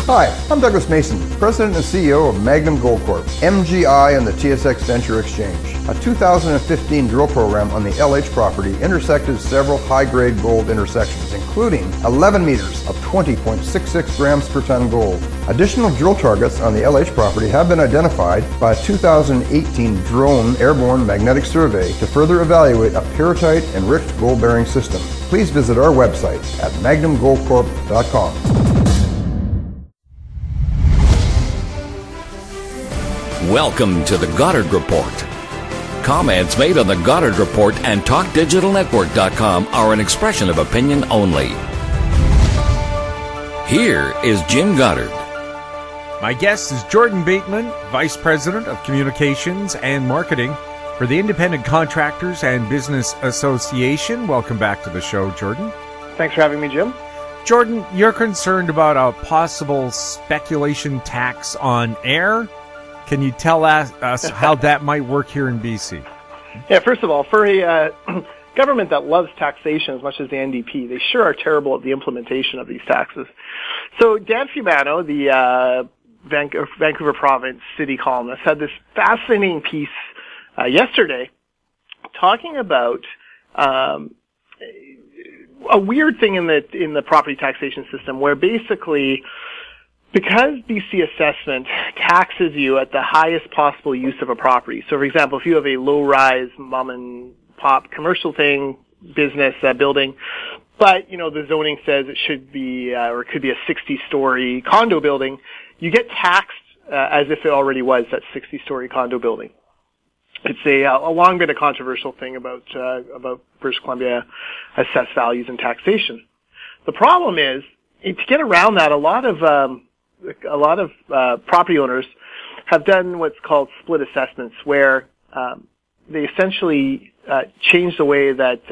Hi, I'm Douglas Mason, President and CEO of Magnum Gold Corp, MGI, and the TSX Venture Exchange. A 2015 drill program on the LH property intersected several high-grade gold intersections, including 11 meters of 20.66 grams per ton gold. Additional drill targets on the LH property have been identified by a 2018 drone airborne magnetic survey to further evaluate a pyrrhotite-enriched gold-bearing system. Please visit our website at magnumgoldcorp.com. Welcome to the Goddard Report. Comments made on the Goddard Report and TalkDigitalNetwork.com are an expression of opinion only. Here is Jim Goddard. My guest is Jordan Bateman, Vice President of Communications and Marketing for the Independent Contractors and Business Association. Welcome back to the show, Jordan. Thanks for having me, Jim. Jordan, you're concerned about a possible speculation tax on air. Can you tell us how that might work here in BC? Yeah, first of all, for a government that loves taxation as much as the NDP, they sure are terrible at the implementation of these taxes. So Dan Fumano, the Vancouver Province city columnist, had this fascinating piece yesterday talking about a weird thing in the property taxation system where basically, because BC assessment taxes you at the highest possible use of a property. So, for example, if you have a low-rise mom-and-pop commercial thing, business building, but, the zoning says it should be, or it could be a 60-story condo building, you get taxed as if it already was that 60-story condo building. It's a long been a controversial thing about British Columbia assessed values and taxation. The problem is, to get around that, a lot of property owners have done what's called split assessments, where they essentially change the way that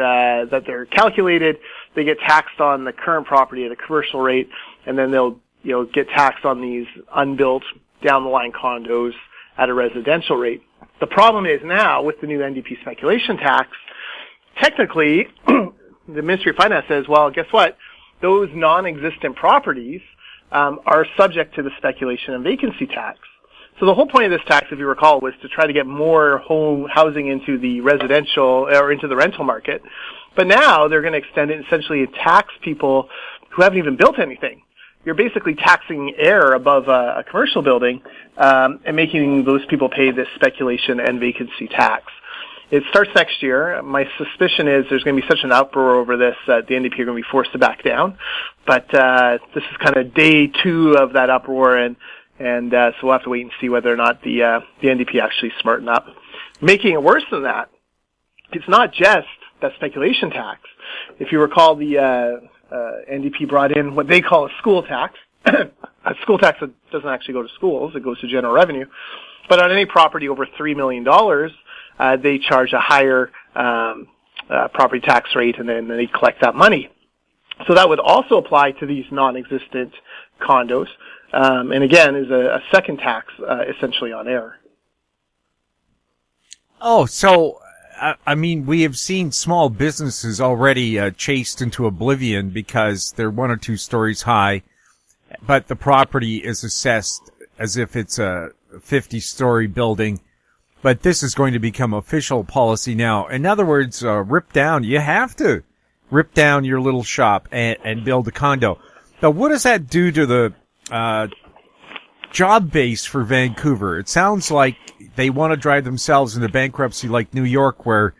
they're calculated. They get taxed on the current property at a commercial rate, and then they'll get taxed on these unbuilt down the line condos at a residential rate. The problem is now with the new NDP speculation tax, technically the Ministry of Finance says, well, guess what? Those non-existent properties are subject to the speculation and vacancy tax. So the whole point of this tax, if you recall, was to try to get more home housing into the residential or into the rental market. But now they're going to extend it and essentially tax people who haven't even built anything. You're basically taxing air above a commercial building and making those people pay this speculation and vacancy tax. It starts next year. My suspicion is there's going to be such an uproar over this that the NDP are going to be forced to back down. But this is kind of day 2 of that uproar, and so we'll have to wait and see whether or not the NDP actually smarten up. Making it worse than that, it's not just that speculation tax. If you recall, the NDP brought in what they call a school tax. A school tax that doesn't actually go to schools; it goes to general revenue. But on any property over $3 million, they charge a higher property tax rate, and then they collect that money. So that would also apply to these non-existent condos, and again is a second tax essentially on air. Oh, so I mean, we have seen small businesses already chased into oblivion because they're 1 or 2 stories high, but the property is assessed as if it's a 50-story building. But this is going to become official policy now. In other words, rip down. You have to rip down your little shop and build a condo. Now, what does that do to the job base for Vancouver? It sounds like they want to drive themselves into bankruptcy like New York, where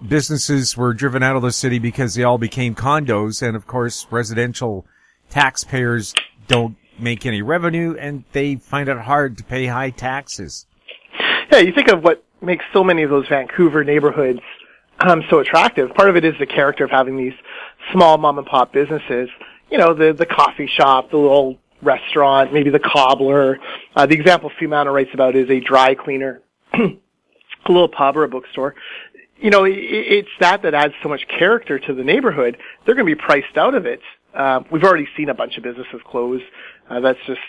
businesses were driven out of the city because they all became condos. And, of course, residential taxpayers don't make any revenue, and they find it hard to pay high taxes. Yeah, you think of what makes so many of those Vancouver neighborhoods so attractive. Part of it is the character of having these small mom-and-pop businesses. The coffee shop, the little restaurant, maybe the cobbler. The example Fumano writes about is a dry cleaner, a little pub or a bookstore. It's that adds so much character to the neighborhood. They're going to be priced out of it. We've already seen a bunch of businesses close. That's just,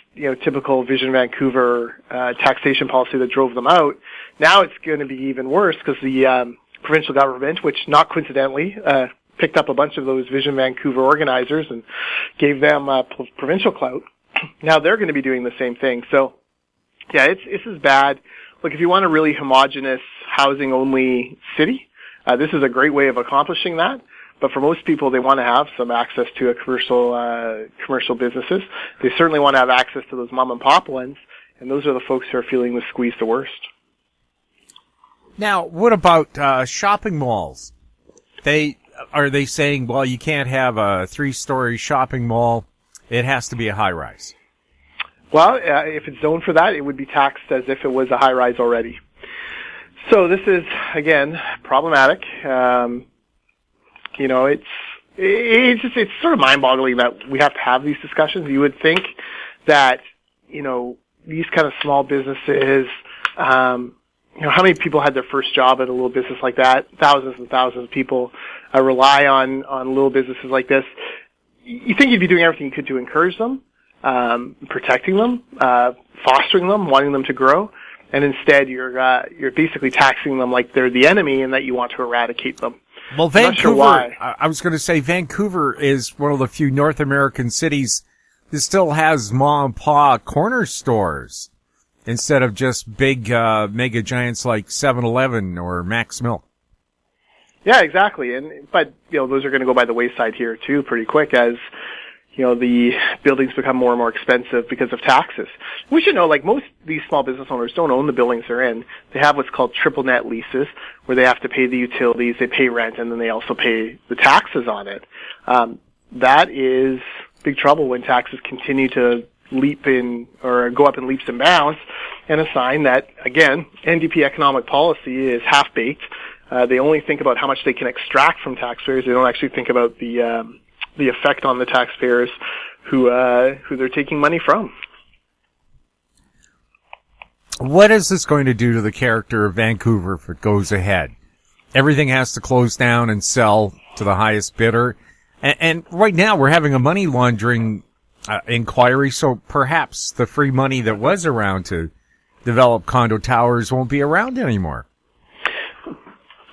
typical Vision Vancouver taxation policy that drove them out. Now it's going to be even worse because the provincial government, which not coincidentally picked up a bunch of those Vision Vancouver organizers and gave them provincial clout, now they're going to be doing the same thing. So, yeah, this is bad. Look, if you want a really homogenous housing-only city, this is a great way of accomplishing that. But for most people, they want to have some access to a commercial businesses. They certainly want to have access to those mom-and-pop ones, and those are the folks who are feeling the squeeze the worst. Now, what about shopping malls? Are they saying, well, you can't have a 3-story shopping mall, it has to be a high-rise? Well, if it's zoned for that, it would be taxed as if it was a high-rise already. So this is, again, problematic. It's sort of mind-boggling that we have to have these discussions. You would think that, these kind of small businesses, how many people had their first job at a little business like that? Thousands and thousands of people rely on little businesses like this. You think you'd be doing everything you could to encourage them, protecting them, fostering them, wanting them to grow, and instead you're basically taxing them like they're the enemy and that you want to eradicate them. Well, Vancouver, not sure why. I was going to say Vancouver is one of the few North American cities that still has mom and pop corner stores instead of just big mega giants like 7-Eleven or Max Milk. Yeah, exactly. But those are going to go by the wayside here too pretty quick as the buildings become more and more expensive because of taxes. We should know, like, most of these small business owners don't own the buildings they're in. They have what's called triple net leases, where they have to pay the utilities, they pay rent, and then they also pay the taxes on it. That is big trouble when taxes continue to leap in or go up in leaps and bounds, and a sign that, again, NDP economic policy is half-baked. They only think about how much they can extract from taxpayers. They don't actually think about the effect on the taxpayers who they're taking money from. What is this going to do to the character of Vancouver if it goes ahead? Everything has to close down and sell to the highest bidder. And right now we're having a money laundering inquiry, so perhaps the free money that was around to develop condo towers won't be around anymore.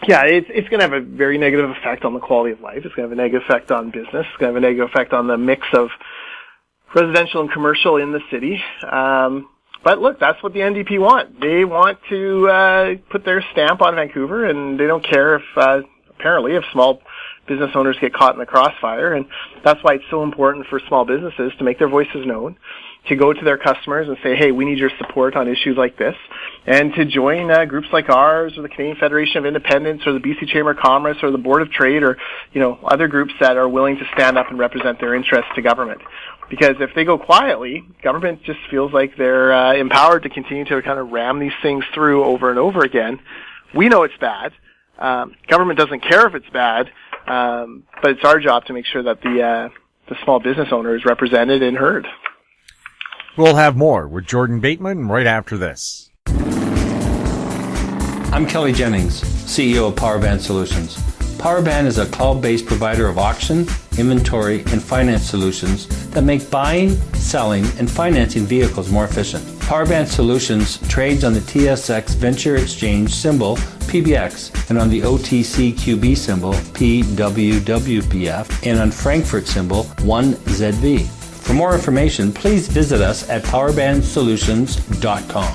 Yeah, it's going to have a very negative effect on the quality of life. It's going to have a negative effect on business. It's going to have a negative effect on the mix of residential and commercial in the city. But look, that's what the NDP want. They want to put their stamp on Vancouver, and they don't care if, apparently, if small business owners get caught in the crossfire. And that's why it's so important for small businesses to make their voices known, to go to their customers and say, hey, we need your support on issues like this, and to join groups like ours or the Canadian Federation of Independents or the BC Chamber of Commerce or the Board of Trade or, other groups that are willing to stand up and represent their interests to government. Because if they go quietly, government just feels like they're empowered to continue to kind of ram these things through over and over again. We know it's bad. Government doesn't care if it's bad, but it's our job to make sure that the small business owner is represented and heard. We'll have more with Jordan Bateman right after this. I'm Kelly Jennings, CEO of Powerband Solutions. Powerband is a cloud-based provider of auction, inventory, and finance solutions that make buying, selling, and financing vehicles more efficient. Powerband Solutions trades on the TSX Venture Exchange symbol PBX and on the OTCQB symbol PWWPF and on Frankfurt symbol 1ZV. For more information, please visit us at powerbandsolutions.com.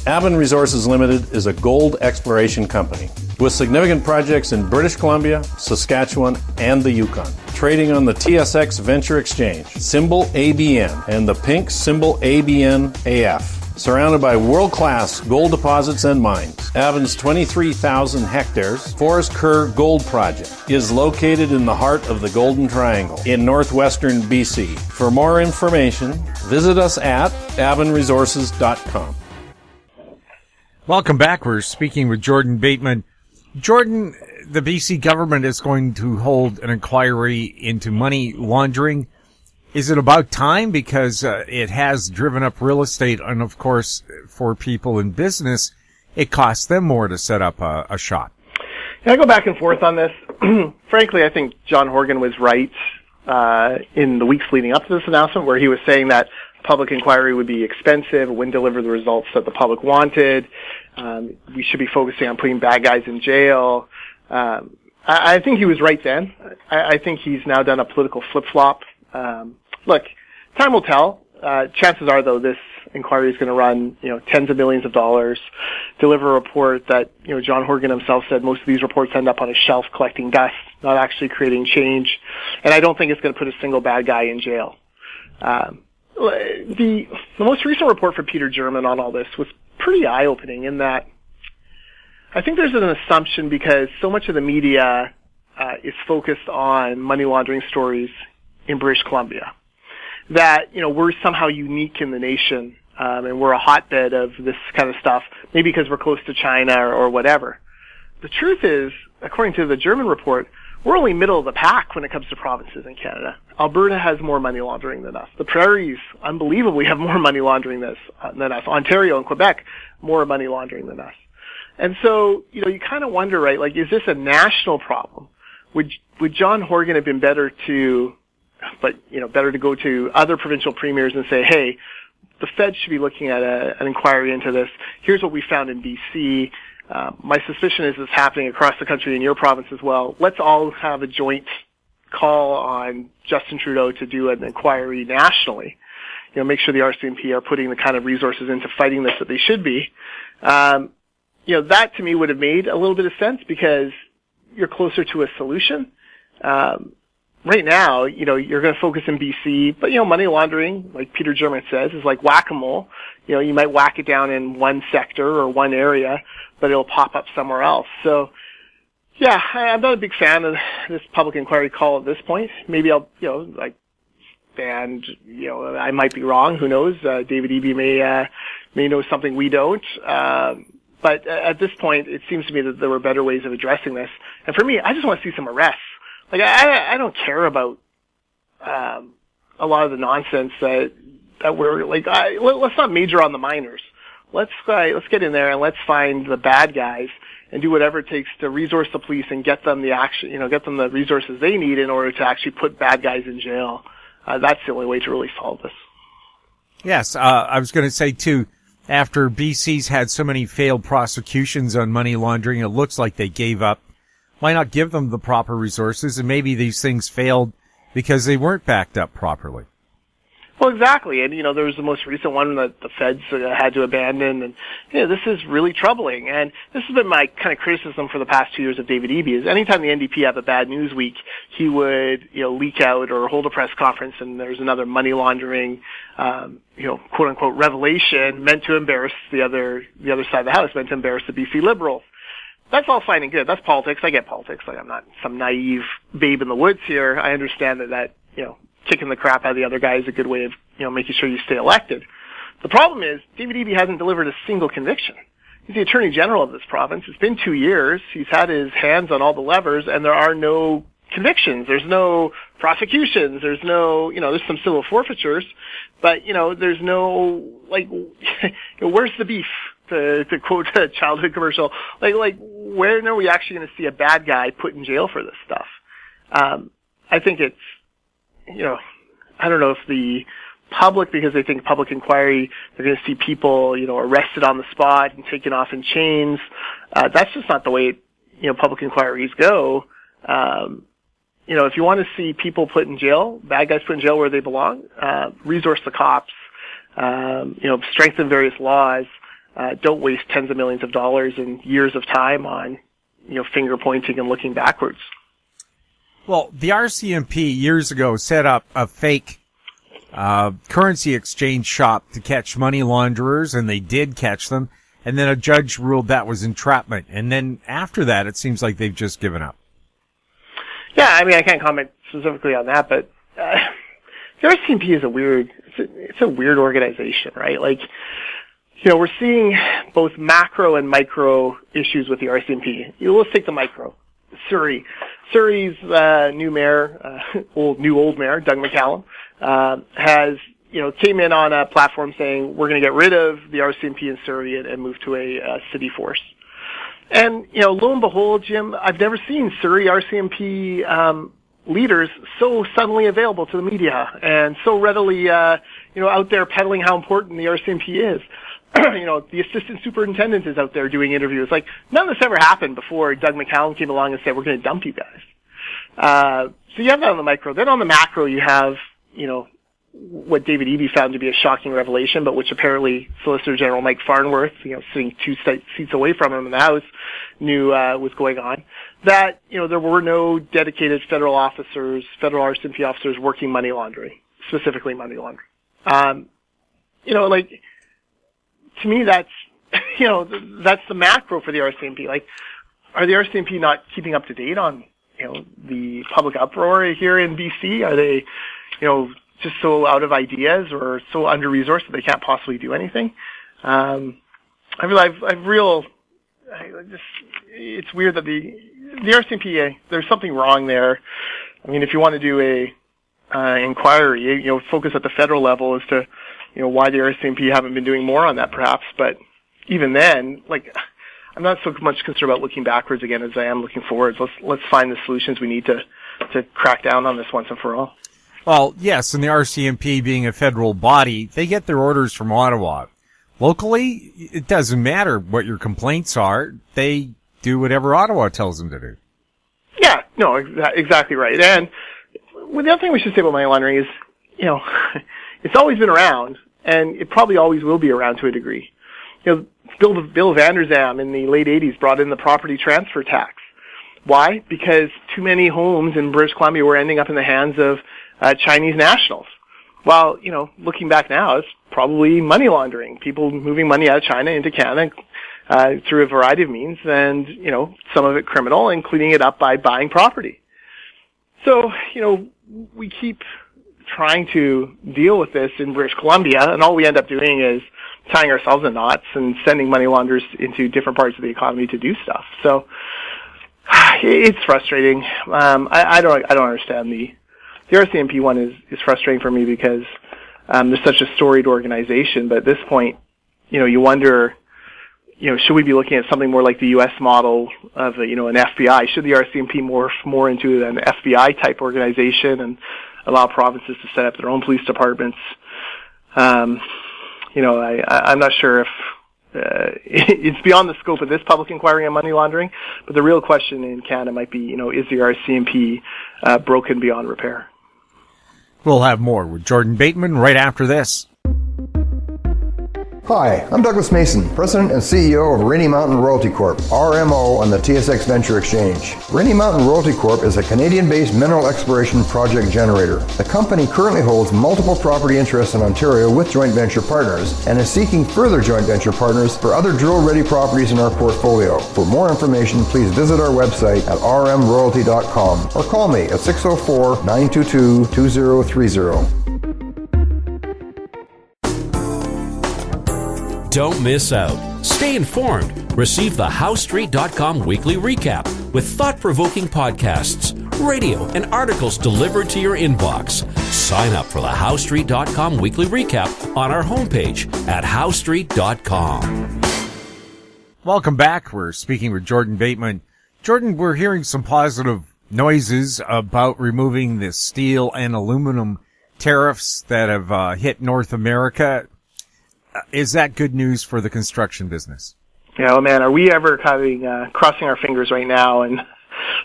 Bateman Resources Limited is a gold exploration company with significant projects in British Columbia, Saskatchewan, and the Yukon. Trading on the TSX Venture Exchange, symbol ABN, and the pink symbol ABN-AF. Surrounded by world-class gold deposits and mines, Avon's 23,000 hectares Forest Kerr Gold Project is located in the heart of the Golden Triangle in northwestern BC. For more information, visit us at avonresources.com. Welcome back. We're speaking with Jordan Bateman. Jordan, the BC government is going to hold an inquiry into money laundering. Is it about time? Because it has driven up real estate, and of course, for people in business, it costs them more to set up a shop. Yeah, I go back and forth on this. Frankly, I think John Horgan was right in the weeks leading up to this announcement, where he was saying that public inquiry would be expensive, it wouldn't deliver the results that the public wanted. We should be focusing on putting bad guys in jail. I think he was right then. I think he's now done a political flip-flop. Look, time will tell. chances are, though, this inquiry is going to run, tens of millions of dollars, deliver a report that, John Horgan himself said most of these reports end up on a shelf collecting dust, not actually creating change. And I don't think it's going to put a single bad guy in jail. The most recent report for Peter German on all this was pretty eye-opening in that I think there's an assumption because so much of the media is focused on money laundering stories in British Columbia that, we're somehow unique in the nation, and we're a hotbed of this kind of stuff, maybe because we're close to China or whatever. The truth is, according to the German report, we're only middle of the pack when it comes to provinces in Canada. Alberta has more money laundering than us. The prairies, unbelievably, have more money laundering than us. Ontario and Quebec, more money laundering than us. And so, you kind of wonder, right, like, is this a national problem? Would John Horgan have been better to go to other provincial premiers and say, hey, the Fed should be looking at an inquiry into this. Here's what we found in BC. My suspicion is it's happening across the country in your province as well. Let's all have a joint call on Justin Trudeau to do an inquiry nationally. Make sure the RCMP are putting the kind of resources into fighting this that they should be. That to me would have made a little bit of sense because you're closer to a solution. Right now, you're going to focus in BC, but, money laundering, like Peter German says, is like whack-a-mole. You might whack it down in one sector or one area, but it'll pop up somewhere else. So, yeah, I'm not a big fan of this public inquiry call at this point. Maybe I'll, I might be wrong. Who knows? David Eby may know something we don't. But at this point, it seems to me that there were better ways of addressing this. And for me, I just want to see some arrests. Like, I don't care about a lot of the nonsense that we're like. Let's not major on the minors. Let's get in there and let's find the bad guys and do whatever it takes to resource the police and get them get them the resources they need in order to actually put bad guys in jail. That's the only way to really solve this. Yes, I was going to say too. After BC's had so many failed prosecutions on money laundering, it looks like they gave up. Why not give them the proper resources? And maybe these things failed because they weren't backed up properly. Well, exactly. And, there was the most recent one that the feds had to abandon. And, this is really troubling. And this has been my kind of criticism for the past 2 years of David Eby is anytime the NDP have a bad news week, he would, leak out or hold a press conference and there's another money laundering, quote unquote revelation meant to embarrass the other side of the house, meant to embarrass the BC Liberals. That's all fine and good. That's politics. I get politics. Like, I'm not some naive babe in the woods here. I understand that, kicking the crap out of the other guy is a good way of, making sure you stay elected. The problem is, David Eby hasn't delivered a single conviction. He's the Attorney General of this province. It's been 2 years. He's had his hands on all the levers, and there are no convictions. There's no prosecutions. There's no, there's some civil forfeitures, but, there's no, where's the beef? To quote a childhood commercial, when are we actually going to see a bad guy put in jail for this stuff? I think it's, I don't know if the public, because they think public inquiry, they're going to see people, arrested on the spot and taken off in chains. That's just not the way, public inquiries go. If you want to see people put in jail, bad guys put in jail where they belong, resource the cops, strengthen various laws. Don't waste tens of millions of dollars and years of time on, finger pointing and looking backwards. Well, the RCMP years ago set up a fake currency exchange shop to catch money launderers, and they did catch them. And then a judge ruled that was entrapment. And then after that, it seems like they've just given up. Yeah, I can't comment specifically on that, but the RCMP is it's a weird organization, right? We're seeing both macro and micro issues with the RCMP. Let's take the micro. Surrey's new mayor, old mayor, Doug McCallum, has, came in on a platform saying we're going to get rid of the RCMP in Surrey and move to a city force. And, lo and behold, Jim, I've never seen Surrey RCMP leaders so suddenly available to the media and so readily, out there peddling how important the RCMP is. The assistant superintendent is out there doing interviews. None of this ever happened before Doug McCallum came along and said, we're going to dump you guys. So you have that on the micro. Then on the macro, you have, what David Eby found to be a shocking revelation, but which apparently Solicitor General Mike Farnworth, sitting two seats away from him in the House, knew was going on. That, there were no dedicated federal officers, federal RCMP officers working money laundering, specifically money laundering. To me, that's, that's the macro for the RCMP. Like, are the RCMP not keeping up to date on, the public uproar here in BC? Are they, just so out of ideas or so under-resourced that they can't possibly do anything? It's weird that the RCMP, there's something wrong there. I mean, if you want to do a inquiry, focus at the federal level as to, why the RCMP haven't been doing more on that perhaps. But even then, I'm not so much concerned about looking backwards again as I am looking forwards. Let's find the solutions we need to crack down on this once and for all. Well, yes, and the RCMP being a federal body, they get their orders from Ottawa. Locally, it doesn't matter what your complaints are. They do whatever Ottawa tells them to do. Yeah, no, exactly right. And the other thing we should say about money laundering is, it's always been around, and it probably always will be around to a degree. Bill Vander Zalm in the late 80s brought in the property transfer tax. Why? Because too many homes in British Columbia were ending up in the hands of Chinese nationals. Well, looking back now, it's probably money laundering, people moving money out of China into Canada through a variety of means, and, some of it criminal, and cleaning it up by buying property. So, we keep trying to deal with this in British Columbia, and all we end up doing is tying ourselves in knots and sending money launderers into different parts of the economy to do stuff. So it's frustrating. I don't understand the RCMP one is frustrating for me because there's such a storied organization, but at this point, you wonder, should we be looking at something more like the U.S. model of an FBI? Should the RCMP morph more into an FBI type organization and allow provinces to set up their own police departments? I'm not sure if it's beyond the scope of this public inquiry on money laundering, but the real question in Canada might be, is the RCMP broken beyond repair? We'll have more with Jordan Bateman right after this. Hi, I'm Douglas Mason, President and CEO of Rainy Mountain Royalty Corp., RMO, on the TSX Venture Exchange. Rainy Mountain Royalty Corp. is a Canadian-based mineral exploration project generator. The company currently holds multiple property interests in Ontario with joint venture partners and is seeking further joint venture partners for other drill-ready properties in our portfolio. For more information, please visit our website at rmroyalty.com or call me at 604-922-2030. Don't miss out. Stay informed. Receive the HowStreet.com weekly recap with thought-provoking podcasts, radio, and articles delivered to your inbox. Sign up for the HowStreet.com weekly recap on our homepage at HowStreet.com. Welcome back. We're speaking with Jordan Bateman. Jordan, we're hearing some positive noises about removing the steel and aluminum tariffs that have hit North America. Is that good news for the construction business? Yeah, oh man, are we ever crossing our fingers right now? And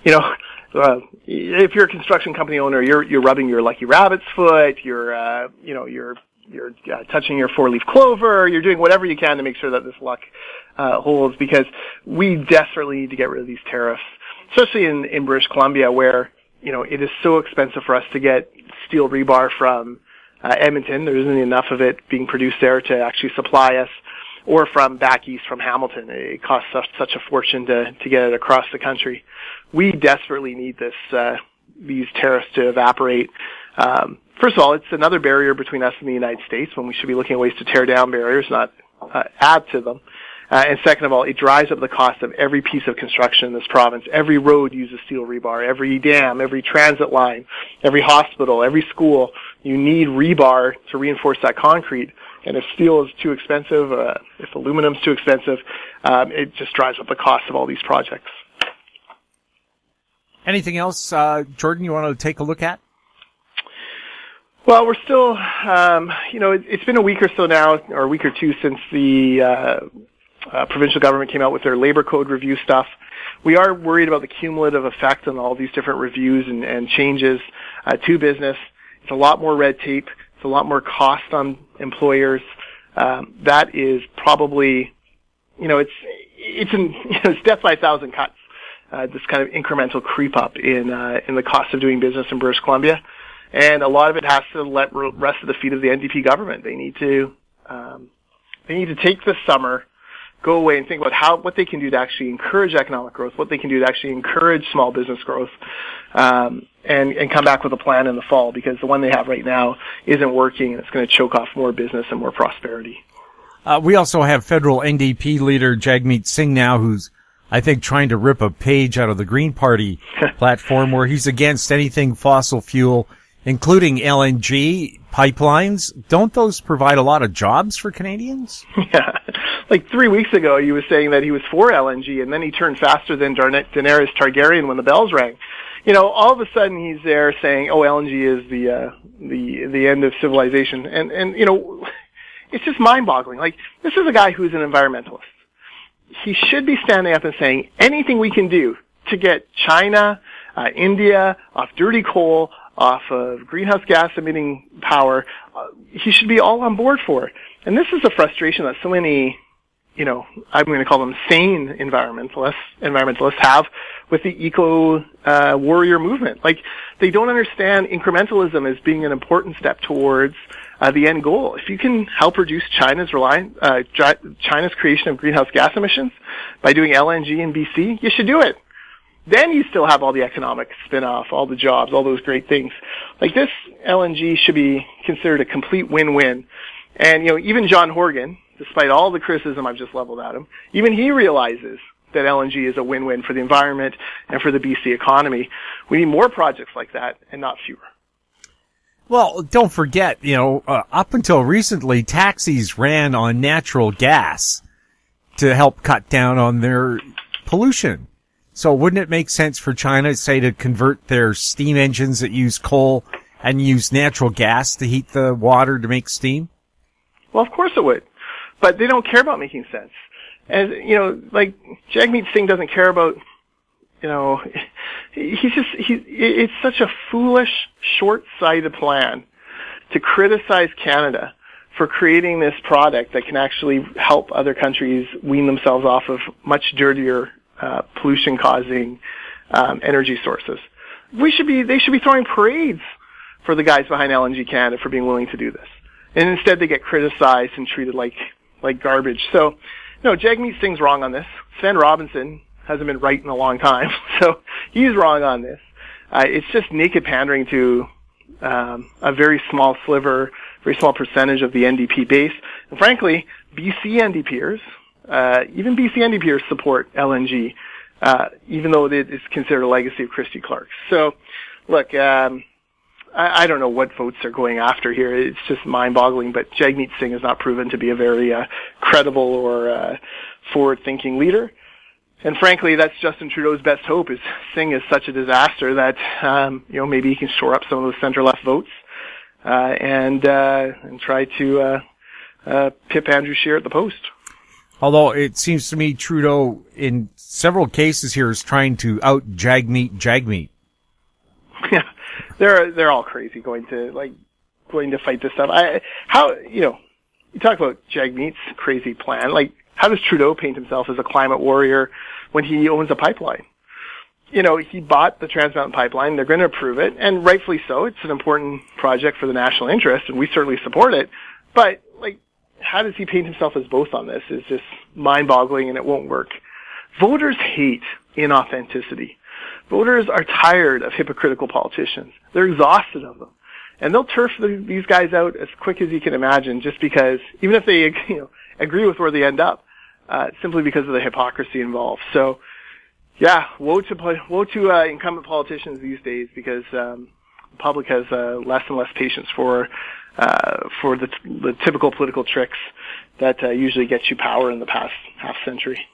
if you're a construction company owner, you're rubbing your lucky rabbit's foot. You're touching your four-leaf clover. You're doing whatever you can to make sure that this luck holds, because we desperately need to get rid of these tariffs, especially in British Columbia, where it is so expensive for us to get steel rebar from Edmonton. There isn't enough of it being produced there to actually supply us, or from back east from Hamilton. It costs us such a fortune to get it across the country. We desperately need these tariffs to evaporate. First of all, it's another barrier between us and the United States, when we should be looking at ways to tear down barriers, not add to them. And second of all, it drives up the cost of every piece of construction in this province. Every road uses steel rebar. Every dam, every transit line, every hospital, every school. You need rebar to reinforce that concrete. And if steel is too expensive, if aluminum is too expensive, it just drives up the cost of all these projects. Anything else, Jordan, you want to take a look at? Well, we're still, it's been a week or so now, or a week or two since the provincial government came out with their labor code review stuff. We are worried about the cumulative effect on all these different reviews and changes to business. It's a lot more red tape It's a lot more cost on employers. That is probably, it's death by a thousand cuts. This kind of incremental creep up in the cost of doing business in British Columbia, and a lot of it has to rest at the feet of the NDP government. They need to take this summer, go away and think about what they can do to actually encourage economic growth, what they can do to actually encourage small business growth, and come back with a plan in the fall, because the one they have right now isn't working, and it's going to choke off more business and more prosperity. We also have federal NDP leader Jagmeet Singh now, who's, I think, trying to rip a page out of the Green Party platform, where he's against anything fossil fuel, including LNG pipelines. Don't those provide a lot of jobs for Canadians? Yeah. Like 3 weeks ago, he was saying that he was for LNG, and then he turned faster than Daenerys Targaryen when the bells rang. All of a sudden he's there saying, "Oh, LNG is the end of civilization," and it's just mind-boggling. Like, this is a guy who's an environmentalist. He should be standing up and saying anything we can do to get China, India off dirty coal, off of greenhouse gas emitting power. He should be all on board for it. And this is a frustration that so many, I'm going to call them sane environmentalists have with the eco warrior movement. Like, they don't understand incrementalism as being an important step towards the end goal. If you can help reduce China's creation of greenhouse gas emissions by doing LNG in BC, you should do it. Then you still have all the economic spin-off, all the jobs, all those great things. Like, this LNG should be considered a complete win-win. And, even John Horgan, despite all the criticism I've just leveled at him, even he realizes that LNG is a win-win for the environment and for the BC economy. We need more projects like that and not fewer. Well, don't forget, up until recently, taxis ran on natural gas to help cut down on their pollution. So wouldn't it make sense for China, say, to convert their steam engines that use coal and use natural gas to heat the water to make steam? Well, of course it would. But they don't care about making sense. And, like, Jagmeet Singh doesn't care about, it's such a foolish, short-sighted plan to criticize Canada for creating this product that can actually help other countries wean themselves off of much dirtier, pollution-causing, energy sources. They should be throwing parades for the guys behind LNG Canada for being willing to do this. And instead they get criticized and treated like garbage. So, Jagmeet Singh's wrong on this. Sven Robinson hasn't been right in a long time, so he's wrong on this. It's just naked pandering to a very small sliver, very small percentage of the NDP base. And frankly, BC NDPers support LNG, even though it is considered a legacy of Christy Clark's. So, look, I don't know what votes they're going after here. It's just mind-boggling, but Jagmeet Singh has not proven to be a very credible or forward-thinking leader. And frankly, that's Justin Trudeau's best hope, is Singh is such a disaster that, maybe he can shore up some of those center-left votes and try to pip Andrew Scheer at the post. Although it seems to me Trudeau, in several cases here, is trying to out-Jagmeet. Yeah. They're all crazy going to fight this stuff. You talk about Jagmeet's crazy plan. Like, how does Trudeau paint himself as a climate warrior when he owns a pipeline? He bought the Trans Mountain Pipeline. They're going to approve it, and rightfully so. It's an important project for the national interest, and we certainly support it. But, how does he paint himself as both on this? It's just mind-boggling, and it won't work. Voters hate inauthenticity. Voters are tired of hypocritical politicians. They're exhausted of them. And they'll turf these guys out as quick as you can imagine, just because, even if they agree with where they end up, simply because of the hypocrisy involved. So, yeah, woe to incumbent politicians these days, because the public has less and less patience for the typical political tricks that usually get you power in the past half century.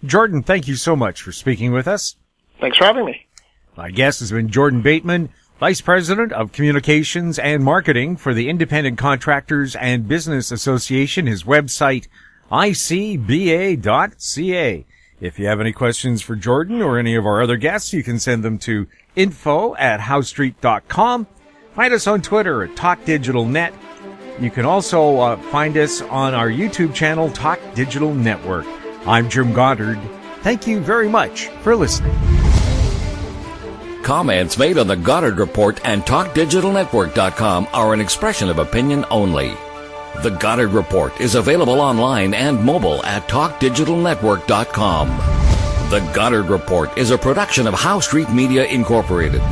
Jordan, thank you so much for speaking with us. Thanks for having me. My guest has been Jordan Bateman, Vice President of Communications and Marketing for the Independent Contractors and Business Association. His website, icba.ca. If you have any questions for Jordan or any of our other guests, you can send them to info@howstreet.com. Find us on Twitter at TalkDigitalNet. You can also find us on our YouTube channel, Talk Digital Network. I'm Jim Goddard. Thank you very much for listening. Comments made on the Goddard Report and TalkDigitalNetwork.com are an expression of opinion only. The Goddard Report is available online and mobile at TalkDigitalNetwork.com. The Goddard Report is a production of Howe Street Media Incorporated.